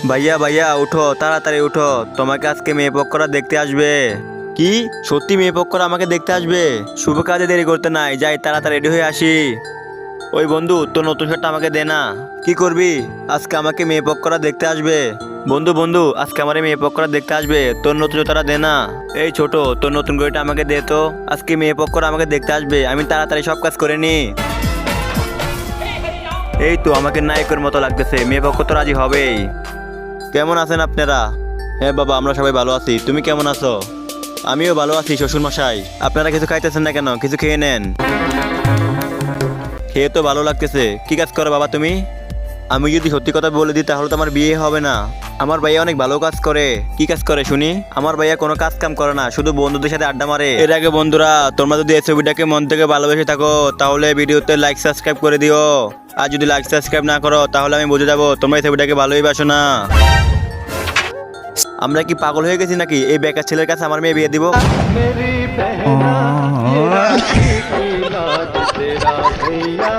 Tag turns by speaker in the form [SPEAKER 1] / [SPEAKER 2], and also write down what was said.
[SPEAKER 1] ভাইয়া ভাইয়া উঠো, তাড়াতাড়ি উঠো, তোমাকে আজকে মেয়ে পক্ষরা দেখতে আসবে। কি সত্যি মেয়ে পক্ষরা আমাকে দেখতে আসবে? শুভ কাজে দেরি করতে নাই, যাই তাড়াতাড়ি রেডি হয়ে আসি। ওই বন্ধু, তোর নতুন শার্টটা আমাকে দে না। কি করবি? আজকে আমাকে মেয়ে পক্ষরা দেখতে আসবে। বন্ধু বন্ধু, আজকে আমার মেয়ে পক্ষরা দেখতে আসবে, তোর নতুন জুতাটা দে না। এই ছোট, তোর নতুন ঘড়িটা আমাকে দে তো, আজকে মেয়ে পক্ষরা আমাকে দেখতে আসবে, আমি তাড়াতাড়ি সব কাজ করে নি। এই তো আমাকে নায়কের মতো লাগতেছে, মেয়ে পক্ষ তো রাজি হবেই। কেমন আছেন আপনারা? হ্যাঁ বাবা, আমরা সবাই ভালো আছি, তুমি কেমন আছো? আমিও ভালো আছি শ্বশুর মশাই। আপনারা কিছু খাইতেছেন না কেন? কিছু খেয়ে নেন। খেয়ে তো ভালো লাগতেছে। কি কাজ করো বাবা তুমি? আমি যদি সত্যি কথা বলে দিই তাহলে তো আমার বিয়ে হবে না। আমার ভাইয়া অনেক ভালো কাজ করে। কি কাজ করে শুনি? আমার ভাইয়া কোনো কাজ কাম করে না, শুধু বন্ধুদের সাথে আড্ডা মারে। এর আগে বন্ধুরা, তোমরা যদি এই ছবিটাকে মন থেকে ভালোবেসে থাকো তাহলে ভিডিওতে লাইক সাবস্ক্রাইব করে দিও। আর যদি লাইক সাবস্ক্রাইব না করো তাহলে আমি বুঝে যাবো তোমরা এই ছবিটাকে ভালোই বাসো না। আমরা কি পাগল হয়ে গেছি নাকি এই বেকার ছেলের কাছে আমার মেয়ে বিয়ে দিব?
[SPEAKER 2] मेरी बहना ये राखी की लाज तेरा भैया